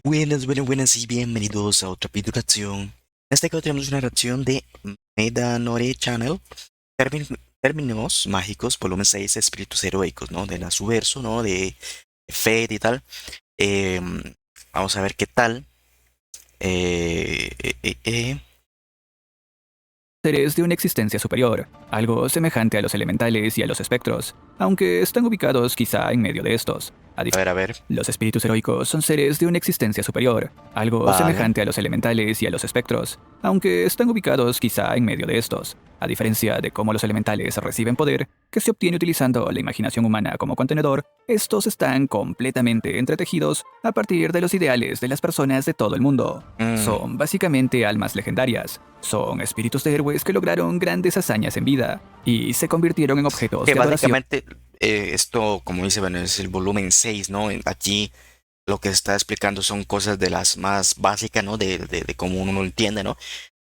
Buenas y bienvenidos a otra videoreacción. En este caso tenemos una reacción de Medanore Channel, Términos Mágicos, volumen 6, Espíritus Heroicos, ¿no? De la Subverso, ¿no? De Fate y tal. Em, Vamos a ver qué tal. Eh, eh, eh, eh. Seres de una existencia superior, algo semejante a los elementales y a los espectros, aunque están ubicados quizá en medio de estos. A ver. Los espíritus heroicos son seres de una existencia superior, algo Vale. semejante a los elementales y a los espectros, aunque están ubicados quizá en medio de estos. A diferencia de cómo los elementales reciben poder, que se obtiene utilizando la imaginación humana como contenedor, estos están completamente entretejidos a partir de los ideales de las personas de todo el mundo. Mm, Son básicamente almas legendarias. Son espíritus de héroes que lograron grandes hazañas en vida y se convirtieron en objetos que de adoración. básicamente esto, como dice, bueno, es el volumen 6, ¿no? Aquí lo que se está explicando son cosas de las más básicas, ¿no? De cómo uno lo entiende, ¿no?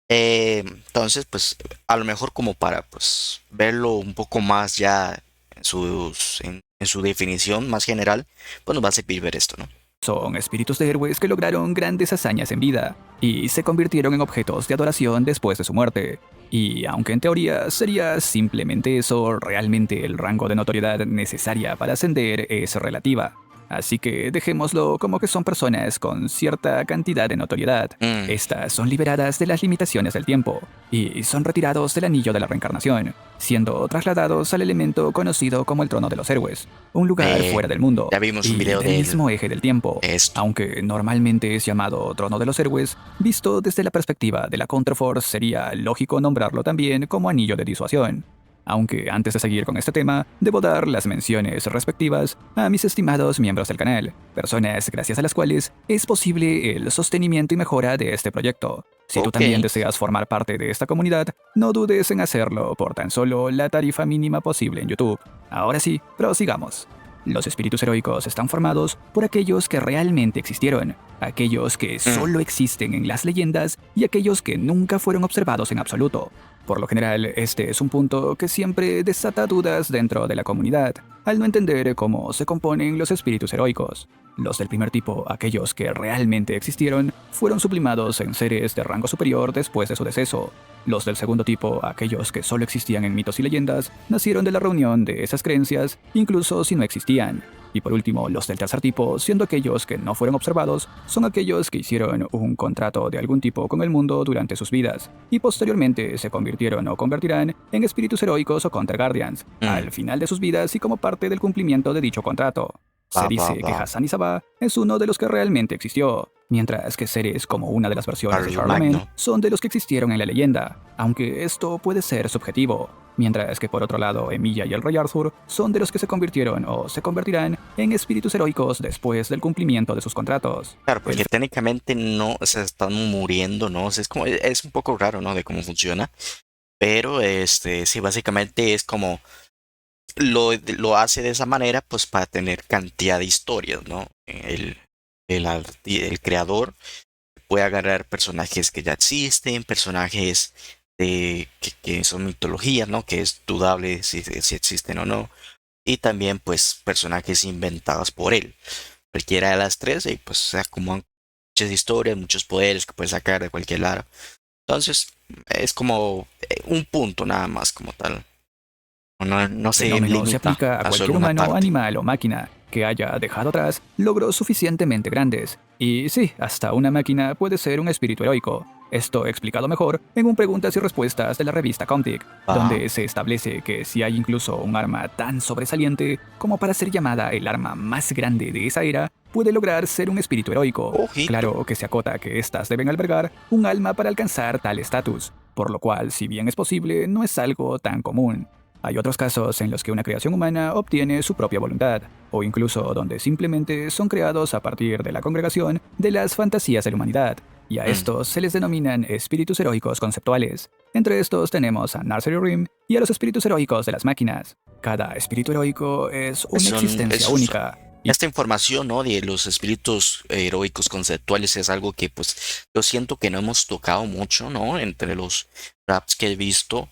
Entonces, pues, a lo mejor como para, pues, verlo un poco más ya en su definición más general, pues nos va a servir ver esto, ¿no? Son espíritus de héroes que lograron grandes hazañas en vida y se convirtieron en objetos de adoración después de su muerte. Y aunque en teoría sería simplemente eso, realmente el rango de notoriedad necesaria para ascender es relativa. Así que dejémoslo como que son personas con cierta cantidad de notoriedad. Mm, Estas son liberadas de las limitaciones del tiempo y son retirados del anillo de la reencarnación, siendo trasladados al elemento conocido como el trono de los héroes, un lugar eh, fuera del mundo ya vimos un y video del de mismo eje del tiempo, esto. aunque normalmente es llamado Trono de los Héroes, visto desde la perspectiva de la Counterforce sería lógico nombrarlo también como anillo de disuasión. Aunque antes de seguir con este tema, debo dar las menciones respectivas a mis estimados miembros del canal, personas gracias a las cuales es posible el sostenimiento y mejora de este proyecto. Si tú Ok. también deseas formar parte de esta comunidad, no dudes en hacerlo por tan solo la tarifa mínima posible en YouTube. Ahora sí, prosigamos. Los espíritus heroicos están formados por aquellos que realmente existieron, aquellos que Mm, solo existen en las leyendas y aquellos que nunca fueron observados en absoluto. Por lo general, este es un punto que siempre desata dudas dentro de la comunidad, al no entender cómo se componen los espíritus heroicos. Los del primer tipo, aquellos que realmente existieron, fueron sublimados en seres de rango superior después de su deceso. Los del segundo tipo, aquellos que solo existían en mitos y leyendas, nacieron de la reunión de esas creencias, incluso si no existían. Y por último, los del tercer tipo, siendo aquellos que no fueron observados, son aquellos que hicieron un contrato de algún tipo con el mundo durante sus vidas, y posteriormente se convirtieron o convertirán en espíritus heroicos o Counter Guardians, mm, al final de sus vidas y como parte del cumplimiento de dicho contrato. va, Se va, dice que va. Hassan Isaba es uno de los que realmente existió, mientras que seres como una de las versiones de Carlos Charlemagne Magno. son de los que existieron en la leyenda, aunque esto puede ser subjetivo, mientras que por otro lado Emilia y el rey Arthur son de los que se convirtieron o se convertirán en espíritus heroicos después del cumplimiento de sus contratos. Claro, El porque técnicamente no se están muriendo, ¿no? O sea, es como, es un poco raro, ¿no? De cómo funciona. Pero sí, básicamente es como lo hace de esa manera, pues para tener cantidad de historias, ¿no? El creador puede agarrar personajes que ya existen, personajes que son mitologías, ¿no? Que es dudable si existen o no. Y también, pues, personajes inventados por él. Cualquiera de las tres, y pues se acumulan muchas historias, muchos poderes que puede sacar de cualquier lado. Entonces, es como un punto nada más como tal. No se fenómeno se limita aplica a a solo cualquier una humano, parte. animal o máquina que haya dejado atrás logros suficientemente grandes. Y sí, hasta una máquina puede ser un espíritu heroico. Esto explicado mejor en un preguntas y respuestas de la revista Comtic, Ah, donde se establece que si hay incluso un arma tan sobresaliente como para ser llamada el arma más grande de esa era, puede lograr ser un espíritu heroico. ojito. Claro que se acota que éstas deben albergar un alma para alcanzar tal estatus, por lo cual, si bien es posible, no es algo tan común. Hay otros casos en los que una creación humana obtiene su propia voluntad, o incluso donde simplemente son creados a partir de la congregación de las fantasías de la humanidad, y a Mm, estos se les denominan espíritus heroicos conceptuales. Entre estos tenemos a Nursery Rim y a los espíritus heroicos de las máquinas. Cada espíritu heroico es una son, existencia única, y esta información, ¿no? De los espíritus heroicos conceptuales es algo que, pues, yo siento que no hemos tocado mucho, ¿no? Entre los raps que he visto.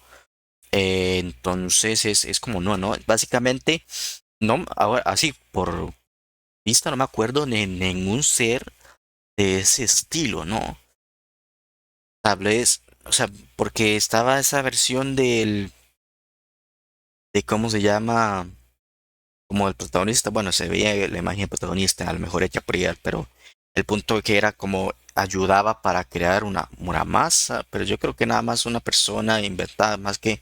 Entonces es como no, ¿no? Básicamente, no, ahora así, por vista, no me acuerdo de ningún ser de ese estilo, ¿no? Tal vez, o sea, porque estaba esa versión de cómo se llama, como el protagonista, bueno, se veía la imagen del protagonista, a lo mejor hecha por ella, pero el punto que era como ayudaba para crear una masa, pero yo creo que nada más una persona inventada, más que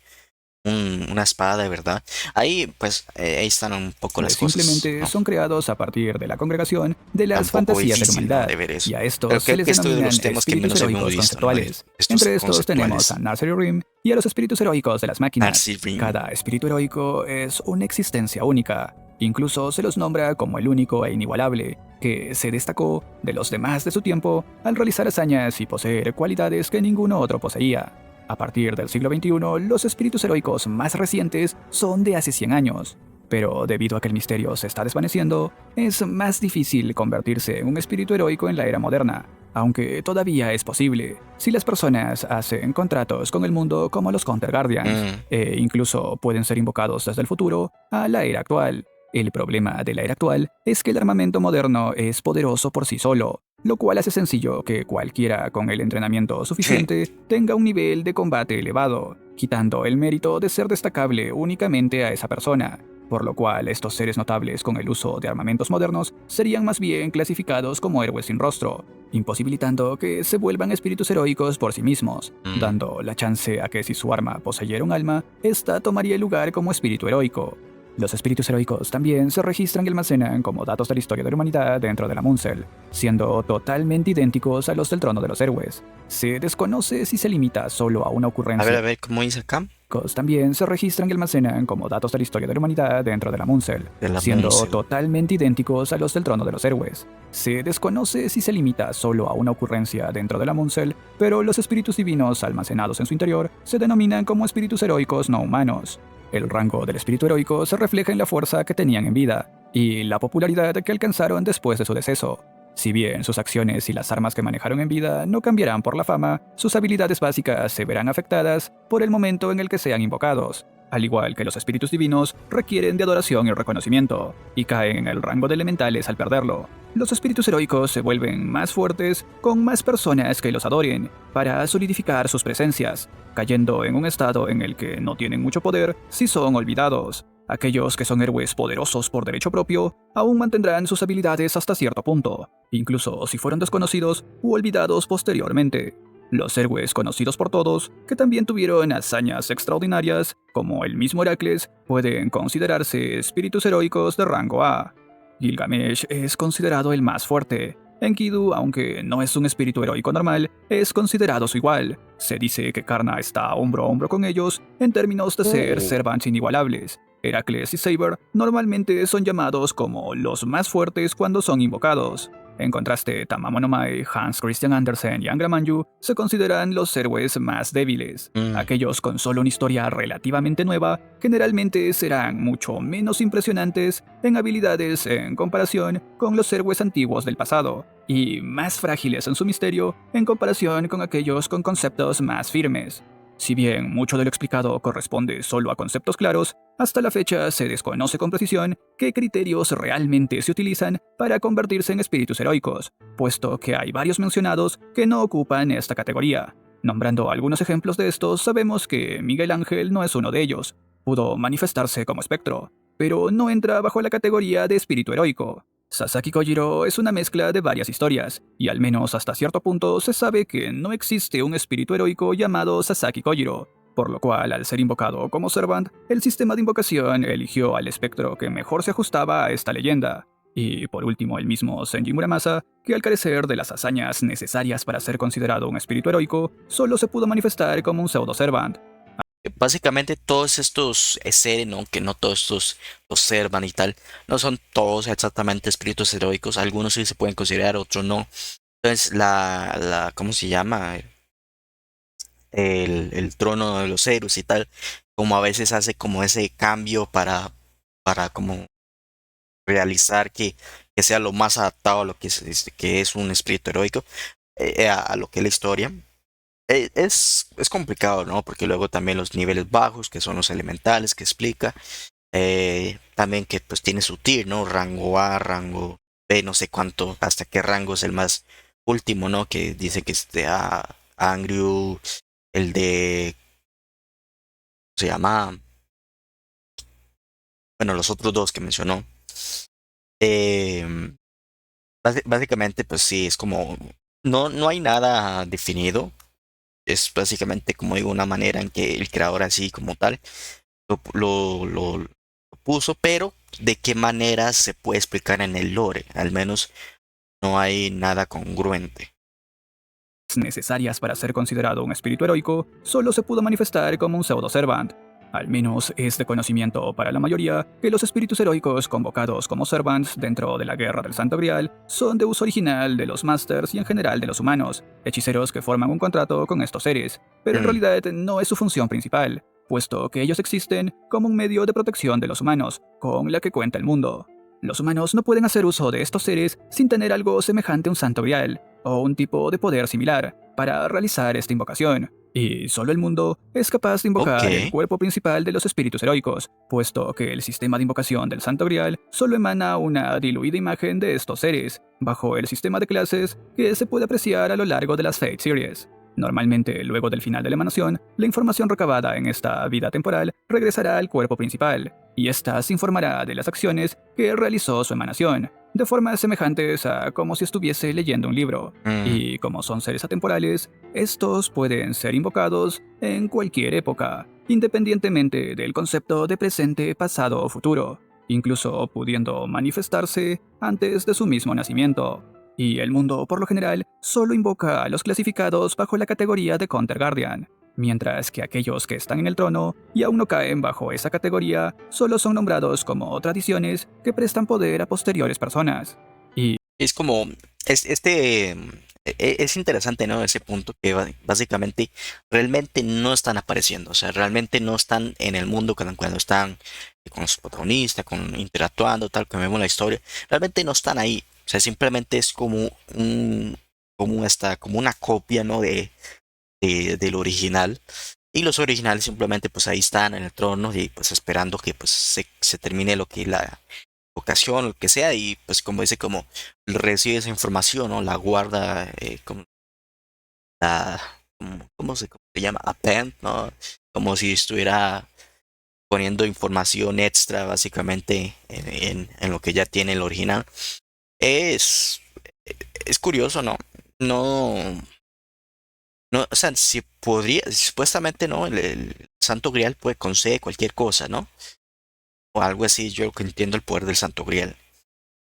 una espada de verdad. Ahí, pues, ahí están un poco las cosas, Simplemente ¿no? son creados a partir de la congregación de Está las un poco fantasías de la difícil, ¿no? humanidad, De ver y eso. a Pero estos se creo les que esto es de denominan los temas que espíritus menos habíamos heroicos visto, ¿no? conceptuales. Estos Entre estos tenemos a conceptuales. Nursery Rim y a los espíritus heroicos de las máquinas. Darcy Ring. Cada espíritu heroico es una existencia única. Incluso se los nombra como el único e inigualable, que se destacó de los demás de su tiempo al realizar hazañas y poseer cualidades que ninguno otro poseía. A partir del siglo XXI, los espíritus heroicos más recientes son de hace 100 años. Pero debido a que el misterio se está desvaneciendo, es más difícil convertirse en un espíritu heroico en la era moderna, aunque todavía es posible si las personas hacen contratos con el mundo como los Counter Guardians, Mm, e incluso pueden ser invocados desde el futuro a la era actual. El problema de la era actual es que el armamento moderno es poderoso por sí solo, lo cual hace sencillo que cualquiera con el entrenamiento suficiente tenga un nivel de combate elevado, quitando el mérito de ser destacable únicamente a esa persona, por lo cual estos seres notables con el uso de armamentos modernos serían más bien clasificados como héroes sin rostro, imposibilitando que se vuelvan espíritus heroicos por sí mismos, mm. dando la chance a que si su arma poseyera un alma, ésta tomaría el lugar como espíritu heroico. Los espíritus heroicos también se registran y almacenan como datos de la historia de la humanidad dentro de la Muncel, siendo totalmente idénticos a los del trono de los héroes. Se desconoce si se limita solo a una ocurrencia. A ver, ¿cómo dice acá? También se registran y almacenan como datos de la historia de la humanidad dentro de la Muncel, De la siendo Munsel. totalmente idénticos a los del trono de los héroes. Se desconoce si se limita solo a una ocurrencia dentro de la Muncel, pero los espíritus divinos almacenados en su interior se denominan como espíritus heroicos no humanos. El rango del espíritu heroico se refleja en la fuerza que tenían en vida y la popularidad que alcanzaron después de su deceso. Si bien sus acciones y las armas que manejaron en vida no cambiarán por la fama, sus habilidades básicas se verán afectadas por el momento en el que sean invocados. Al igual que los espíritus divinos, requieren de adoración y reconocimiento, y caen en el rango de elementales al perderlo. Los espíritus heroicos se vuelven más fuertes con más personas que los adoren, para solidificar sus presencias, cayendo en un estado en el que no tienen mucho poder si son olvidados. Aquellos que son héroes poderosos por derecho propio aún mantendrán sus habilidades hasta cierto punto, incluso si fueron desconocidos u olvidados posteriormente. Los héroes conocidos por todos, que también tuvieron hazañas extraordinarias, como el mismo Heracles, pueden considerarse espíritus heroicos de rango A. Gilgamesh es considerado el más fuerte. Enkidu, aunque no es un espíritu heroico normal, es considerado su igual. Se dice que Karna está hombro a hombro con ellos en términos de ser servants inigualables. Heracles y Saber normalmente son llamados como los más fuertes cuando son invocados. En contraste, Tamamo no Mae, Hans Christian Andersen y Angra Manju se consideran los héroes más débiles. Mm. Aquellos con solo una historia relativamente nueva generalmente serán mucho menos impresionantes en habilidades en comparación con los héroes antiguos del pasado, y más frágiles en su misterio en comparación con aquellos con conceptos más firmes. Si bien mucho de lo explicado corresponde solo a conceptos claros, hasta la fecha se desconoce con precisión qué criterios realmente se utilizan para convertirse en espíritus heroicos, puesto que hay varios mencionados que no ocupan esta categoría. Nombrando algunos ejemplos de estos, sabemos que Miguel Ángel no es uno de ellos. Pudo manifestarse como espectro, pero no entra bajo la categoría de espíritu heroico. Sasaki Kojiro es una mezcla de varias historias, y al menos hasta cierto punto se sabe que no existe un espíritu heroico llamado Sasaki Kojiro, por lo cual al ser invocado como Servant, el sistema de invocación eligió al espectro que mejor se ajustaba a esta leyenda. Y por último el mismo Senji Muramasa, que al carecer de las hazañas necesarias para ser considerado un espíritu heroico, solo se pudo manifestar como un pseudo-Servant. Básicamente todos estos seres, ¿no? Que no todos estos los servan y tal, no son todos exactamente espíritus heroicos, algunos sí se pueden considerar, otros no. Entonces ¿cómo se llama? El trono de los héroes y tal, como a veces hace como ese cambio para como realizar que sea lo más adaptado a lo que es un espíritu heroico, a lo que es la historia. Es complicado, ¿no? Porque luego también los niveles bajos, que son los elementales que explica, también que pues tiene su tier, ¿no? Rango A, rango B no sé cuánto, hasta qué rango es el más último, ¿no? Que dice que es de Angrew, el de, se llama, bueno, los otros dos que mencionó. Em, Básicamente, pues sí, es como, no hay nada definido. Es básicamente, como digo, una manera en que el creador así como tal lo puso, pero de qué manera se puede explicar en el lore. Al menos no hay nada congruente. Necesarias para ser considerado un espíritu heroico, solo se pudo manifestar como un pseudo-servant. Al menos es de conocimiento para la mayoría que los espíritus heroicos convocados como servants dentro de la Guerra del Santo Grial son de uso original de los Masters y en general de los humanos, hechiceros que forman un contrato con estos seres, pero en Mm, realidad no es su función principal, puesto que ellos existen como un medio de protección de los humanos, con la que cuenta el mundo. Los humanos no pueden hacer uso de estos seres sin tener algo semejante a un Santo Grial, o un tipo de poder similar, para realizar esta invocación, y solo el mundo es capaz de ok, invocar el cuerpo principal de los espíritus heroicos, puesto que el sistema de invocación del Santo Grial solo emana una diluida imagen de estos seres, bajo el sistema de clases que se puede apreciar a lo largo de las Fate Series. Normalmente, luego del final de la emanación, la información recabada en esta vida temporal regresará al cuerpo principal, y ésta se informará de las acciones que realizó su emanación, de formas semejantes a como si estuviese leyendo un libro. mm, Y como son seres atemporales, estos pueden ser invocados en cualquier época, independientemente del concepto de presente, pasado o futuro, incluso pudiendo manifestarse antes de su mismo nacimiento. Y el mundo, por lo general, solo invoca a los clasificados bajo la categoría de Counter Guardian, mientras que aquellos que están en el trono y aún no caen bajo esa categoría solo son nombrados como tradiciones que prestan poder a posteriores personas. es como, es interesante, ¿no? Ese punto que básicamente realmente no están apareciendo, o sea, realmente no están en el mundo cuando están con su protagonista, interactuando, tal, como vemos la historia, realmente no están ahí, o sea, simplemente es como como una copia, ¿no? Del original. Y los originales simplemente pues ahí están en el trono y pues esperando que pues se termine lo que la ocasión, lo que sea, y pues como dice, como recibe esa información, ¿no? La guarda, como la, cómo se llama? Append, ¿no? Como si estuviera poniendo información extra básicamente en lo que ya tiene el original. Es, es curioso, ¿no? No, no, o sea, si podría, supuestamente, ¿no? El Santo Grial puede conceder cualquier cosa, ¿no? O algo así, yo que entiendo el poder del Santo Grial.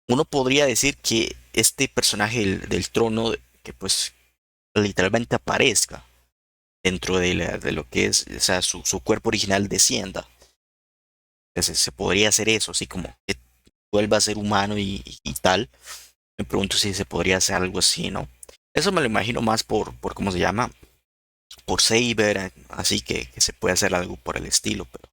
Uno podría decir que este personaje del trono, que pues literalmente aparezca dentro de lo que es, o sea, su cuerpo original descienda. Entonces, se podría hacer eso, así como que vuelva a ser humano y tal. Me pregunto si se podría hacer algo así, ¿no? Eso me lo imagino más por ¿cómo se llama? Por Saber, así que se puede hacer algo por el estilo, pero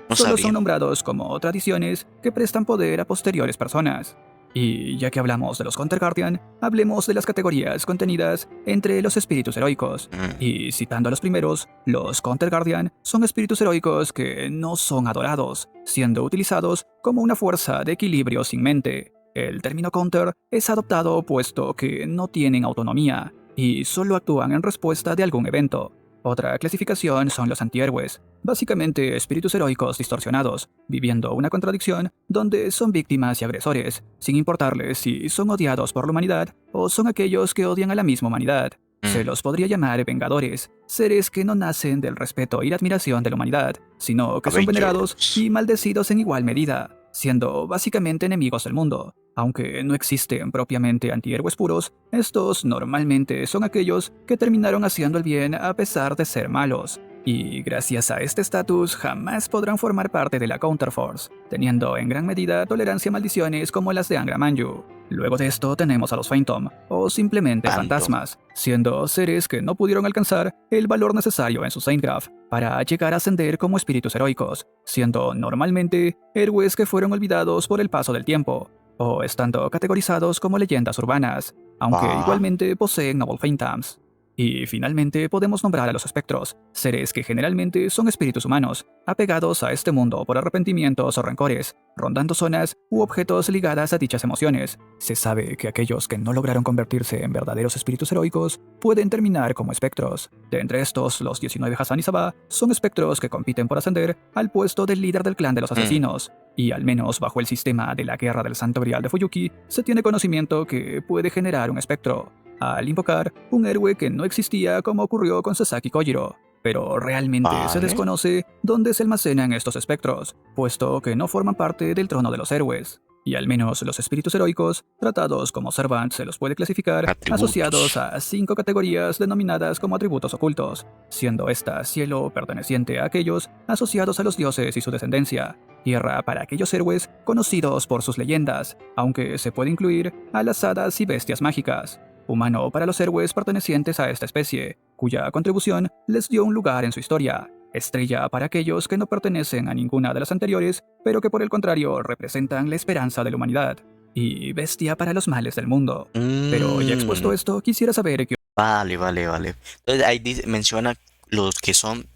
no Solo son sabría. nombrados como tradiciones que prestan poder a posteriores personas. Y ya que hablamos de los Counter Guardian, hablemos de las categorías contenidas entre los espíritus heroicos. Mm, Y citando a los primeros, los Counter Guardian son espíritus heroicos que no son adorados, siendo utilizados como una fuerza de equilibrio sin mente. El término counter es adoptado puesto que no tienen autonomía y solo actúan en respuesta de algún evento. Otra clasificación son los antihéroes, básicamente espíritus heroicos distorsionados, viviendo una contradicción donde son víctimas y agresores, sin importarles si son odiados por la humanidad o son aquellos que odian a la misma humanidad. Se mm, los podría llamar vengadores, seres que no nacen del respeto y la admiración de la humanidad, sino que son venerados Avengers. y maldecidos en igual medida, siendo básicamente enemigos del mundo. Aunque no existen propiamente antihéroes puros, estos normalmente son aquellos que terminaron haciendo el bien a pesar de ser malos. Y gracias a este estatus jamás podrán formar parte de la Counterforce, teniendo en gran medida tolerancia a maldiciones como las de Angra Manju. Luego de esto tenemos a los Phantom, o simplemente Phantom. fantasmas, siendo seres que no pudieron alcanzar el valor necesario en su Saintcraft para llegar a ascender como espíritus heroicos, siendo normalmente héroes que fueron olvidados por el paso del tiempo, o estando categorizados como leyendas urbanas, aunque Ah, igualmente poseen Noble Phantoms. Y finalmente podemos nombrar a los espectros, seres que generalmente son espíritus humanos, apegados a este mundo por arrepentimientos o rencores, rondando zonas u objetos ligadas a dichas emociones. Se sabe que aquellos que no lograron convertirse en verdaderos espíritus heroicos pueden terminar como espectros. De entre estos, los 19 Hassan y Sabah son espectros que compiten por ascender al puesto del líder del clan de los asesinos. Y al menos bajo el sistema de la Guerra del Santo Grial de Fuyuki, se tiene conocimiento que puede generar un espectro, al invocar un héroe que no existía como ocurrió con Sasaki Kojiro. Pero realmente se Vale. desconoce dónde se almacenan estos espectros, puesto que no forman parte del trono de los héroes. Y al menos los espíritus heroicos, tratados como servants, se los puede clasificar asociados Atributos. a 5 categorías denominadas como atributos ocultos, siendo esta cielo perteneciente a aquellos asociados a los dioses y su descendencia, tierra para aquellos héroes conocidos por sus leyendas, aunque se puede incluir a las hadas y bestias mágicas, humano para los héroes pertenecientes a esta especie, cuya contribución les dio un lugar en su historia, estrella para aquellos que no pertenecen a ninguna de las anteriores, pero que por el contrario representan la esperanza de la humanidad, y bestia para los males del mundo. Pero ya expuesto Mm, esto, quisiera saber qué vale, vale, vale. Entonces ahí menciona los que son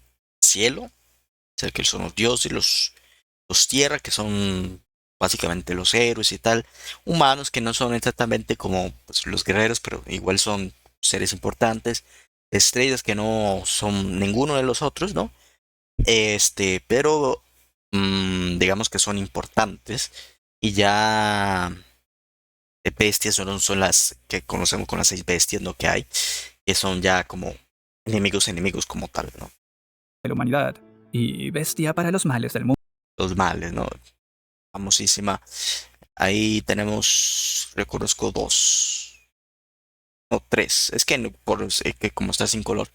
cielo, o sea, que son los dioses, los tierra, que son básicamente los héroes y tal. Humanos que no son exactamente como pues, los guerreros, pero igual son seres importantes. Estrellas que no son ninguno de los otros, ¿no? Pero digamos que son importantes. Y ya bestias son las que conocemos con las 6 bestias, ¿no? Que hay, que son ya como enemigos como tal, ¿no? de la humanidad, y bestia para los males del mundo. Los males, ¿no? Famosísima. Ahí tenemos, reconozco dos, o tres. Es que que como está sin color,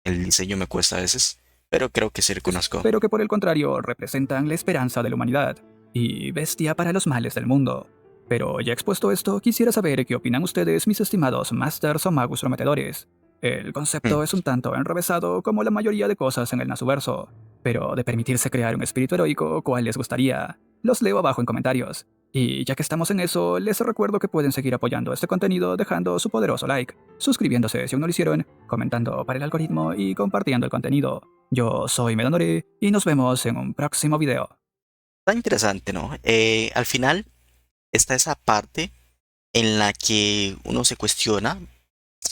el diseño me cuesta a veces, pero creo que sí reconozco. Pero que por el contrario representan la esperanza de la humanidad, y bestia para los males del mundo. Pero ya expuesto esto, quisiera saber qué opinan ustedes, mis estimados masters o magos prometedores. El Hmm. concepto es un tanto enrevesado como la mayoría de cosas en el Nasuverso, pero de permitirse crear un espíritu heroico, ¿cuál les gustaría? Los leo abajo en comentarios. Y ya que estamos en eso, les recuerdo que pueden seguir apoyando este contenido dejando su poderoso like, suscribiéndose si aún no lo hicieron, comentando para el algoritmo y compartiendo el contenido. Yo soy Medonore y nos vemos en un próximo video. Está interesante, ¿no? Al final está esa parte en la que uno se cuestiona.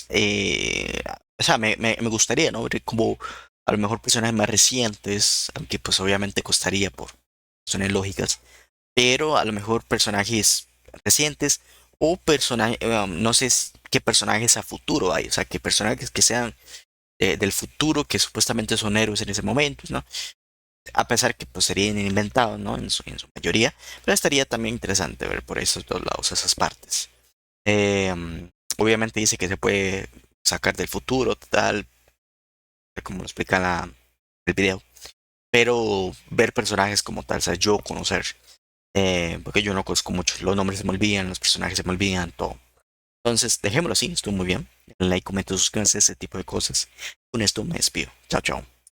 O sea, me gustaría, ¿no? Ver como a lo mejor personajes más recientes, aunque pues obviamente costaría por razones lógicas, pero a lo mejor personajes recientes o personajes, no sé qué personajes a futuro hay, o sea, que personajes que sean del futuro, que supuestamente son héroes en ese momento, ¿no? A pesar que pues serían inventados, ¿no? En su mayoría, pero estaría también interesante ver por esos dos lados, esas partes. Obviamente dice que se puede sacar del futuro, tal, como lo explica el video, pero ver personajes como tal, o sea, yo conocer, porque yo no conozco mucho, los nombres se me olvidan, los personajes se me olvidan, todo. Entonces, dejémoslo así, estuvo muy bien. Denle like, comenten, suscríbanse, ese tipo de cosas. Con esto me despido. Chao, chao.